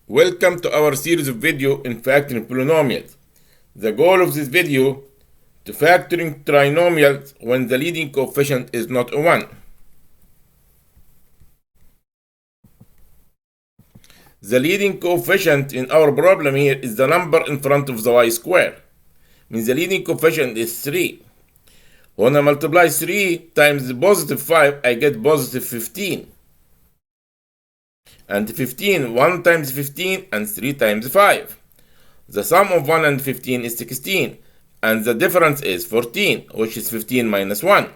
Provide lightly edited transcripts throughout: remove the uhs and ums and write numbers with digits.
Welcome to our series of video in factoring polynomials. The goal of this video to factoring trinomials when the leading coefficient is not a 1. The leading coefficient in our problem here is the number in front of the y square. Means the leading coefficient is 3. When I multiply 3 times positive 5, I get positive 15. And 15, 1 times 15 and 3 times 5. The sum of 1 and 15 is 16, and the difference is 14, which is 15 minus 1.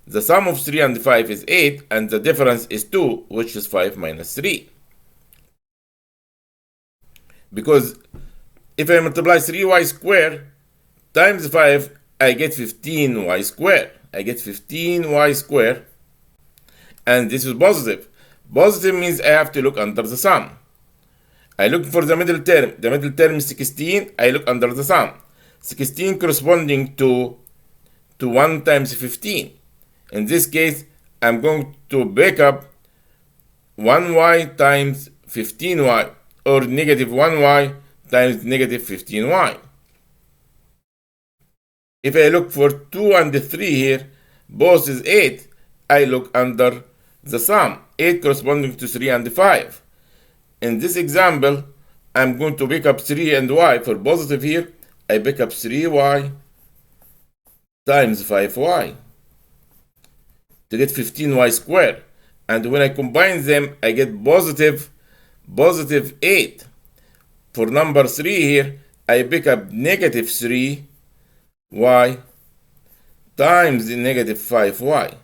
The sum of 3 and 5 is 8, and the difference is 2, which is 5 minus 3. Because if I multiply 3y squared times 5, I get 15y squared. I get 15y squared, and this is positive. Positive means I have to look under the sum. I look for the middle term. The middle term is 16. I look under the sum. 16 corresponding to 1 times 15. In this case, I'm going to break up 1y times 15y, or negative 1y times negative 15y. If I look for 2 and 3 here, both is 8. I look under the sum. 8 corresponding to 3 and 5. In this example, I'm going to pick up 3 and y. For positive here, I pick up 3y times 5y to get 15y squared. And when I combine them, I get positive 8. For number 3 here, I pick up negative 3y times the negative 5y.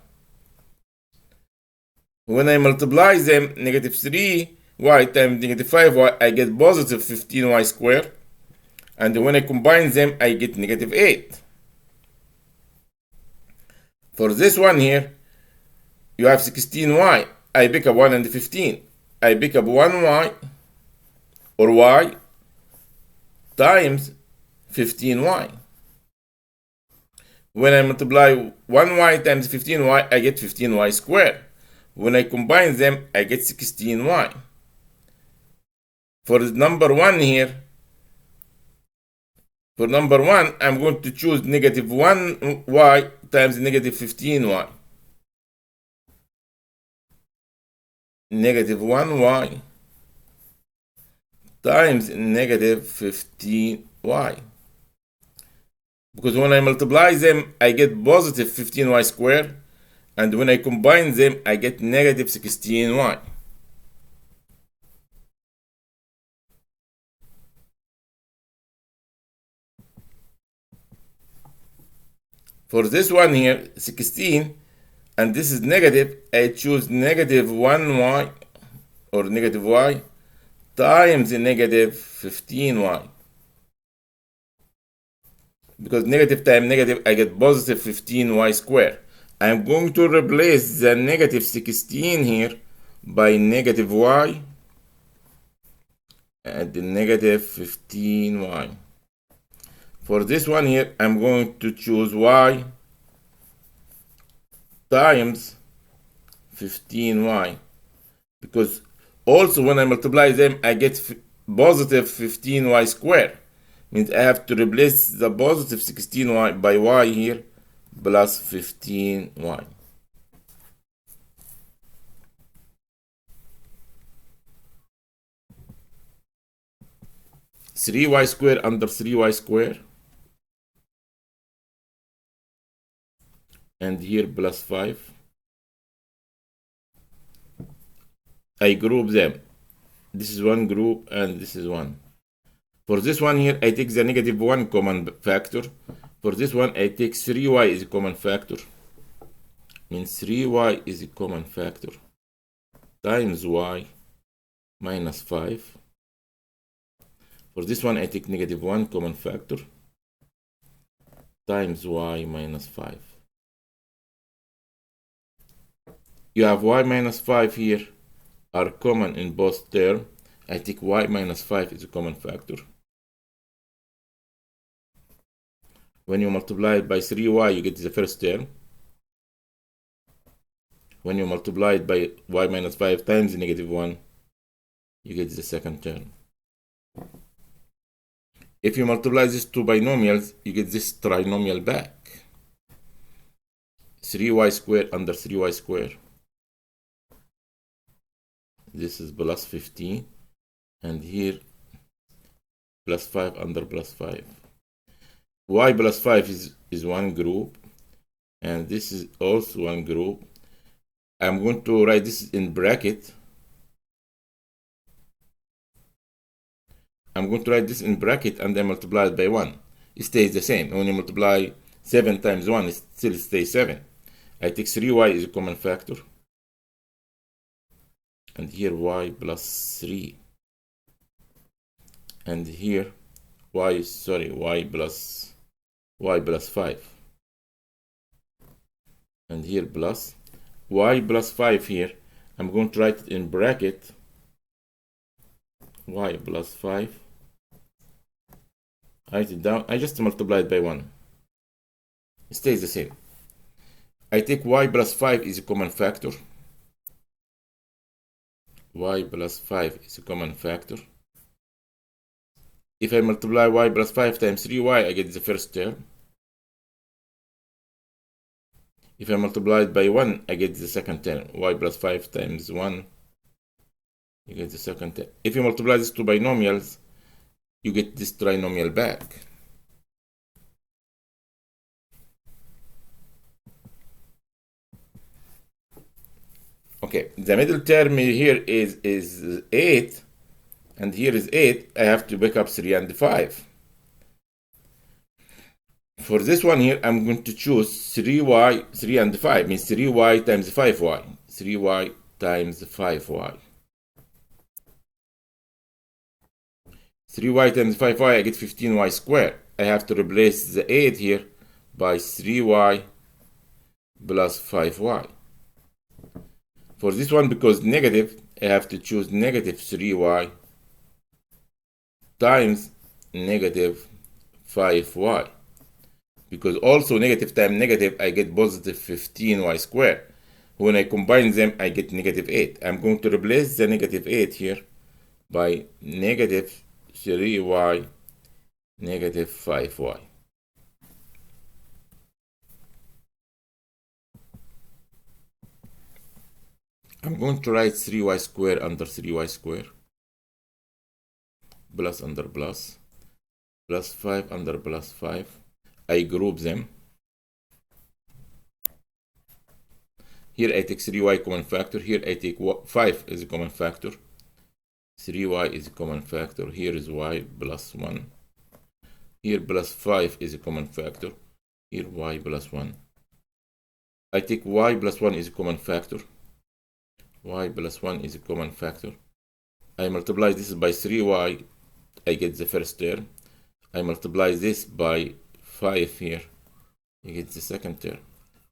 When I multiply them, negative 3y times negative 5y, I get positive 15y squared. And when I combine them, I get negative 8. For this one here, you have 16y. I pick up 1 and 15. I pick up 1y, or y, times 15y. When I multiply 1y times 15y, I get 15y squared. When I combine them, I get 16y. For number 1 here, for number 1, I'm going to choose negative 1y times negative 15y. Negative 1y times negative 15y. Because when I multiply them, I get positive 15y squared. And when I combine them, I get negative 16y. For this one here, 16, and this is negative, I choose negative 1y, or negative y, times the negative 15y. Because negative times negative, I get positive 15y squared. I'm going to replace the negative 16 here by negative y and the negative 15y. For this one here, I'm going to choose y times 15y. Because also when I multiply them, I get positive 15y squared. Means I have to replace the positive 16y by y here plus 15y. Three y squared under 3y squared, and here plus 5. I group them. This is one group and this is one. For this one here, I take the negative 1 common factor. For this one, I take 3y is a common factor. Means 3y is a common factor times y minus 5. For this one, I take negative 1 common factor times y minus 5. You have y minus 5 here are common in both terms. I take y minus 5 is a common factor. When you multiply it by 3y, you get the first term. When you multiply it by y minus 5 times the negative 1, you get the second term. If you multiply these two binomials, you get this trinomial back. 3y squared under 3y squared. This is plus 15. And here, plus 5 under plus 5. Y plus 5 is one group. And this is also one group. I'm going to write this in bracket. I'm going to write this in bracket and then multiply it by 1. It stays the same. When you multiply 7 times 1, it still stays 7. I take 3y is a common factor. And here y plus 3. And here y plus 5. And here plus y plus 5 here. I'm going to write it in bracket. Y plus 5. Write it down. I just multiply it by 1. It stays the same. I take y plus 5 is a common factor. Y plus 5 is a common factor. If I multiply y plus 5 times 3y, I get the first term. If I multiply it by 1, I get the second term. Y plus 5 times 1, you get the second term. If you multiply these two binomials, you get this trinomial back. Okay, the middle term here is 8, and here is 8. I have to pick up 3 and 5. For this one here, I'm going to choose 3y, 3 and 5, means 3y times 5y. 3y times 5y. 3y times 5y, I get 15y squared. I have to replace the 8 here by 3y plus 5y. For this one, because negative, I have to choose negative 3y times negative 5y. Because also negative times negative, I get positive 15y squared. When I combine them, I get negative 8. I'm going to replace the negative 8 here by negative 3y, negative 5y. I'm going to write 3y squared under 3y squared, plus under plus, plus 5 under plus 5. I group them. Here I take 3y common factor. Here I take 5 as a common factor. 3y is a common factor. Here is y plus 1. Here plus 5 is a common factor. Here y plus 1. I take y plus 1 is a common factor. Y plus 1 is a common factor. I multiply this by 3y. I get the first term. I multiply this by 5 here. I get the second term.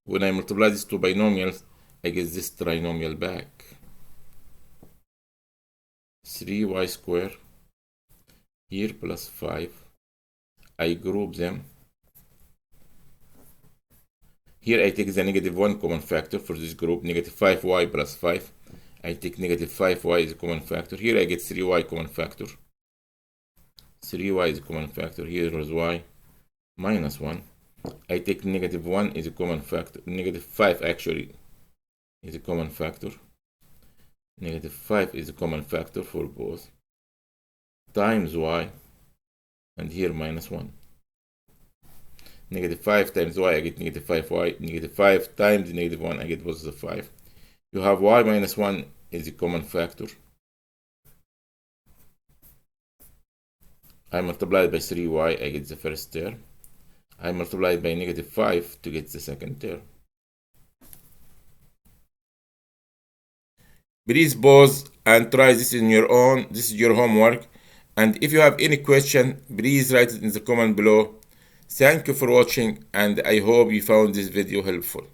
When I multiply these two binomials, I get this trinomial back. 3y squared. Here plus 5. I group them. Here I take the negative 1 common factor for this group, negative 5y plus 5. I take negative 5y as a common factor. Here I get 3y common factor. 3y is a common factor. Here is y minus 1. I take negative 1 is a common factor. Negative 5 actually is a common factor. Negative 5 is a common factor for both. Times y. And here minus 1. Negative 5 times y, I get negative 5y. Negative 5 times negative 1, I get positive 5. You have y minus 1 is a common factor. I multiply it by 3y, I get the first term. I multiply it by negative 5 to get the second term. Please pause and try this in your own. This is your homework. And if you have any question, please write it in the comment below. Thank you for watching, and I hope you found this video helpful.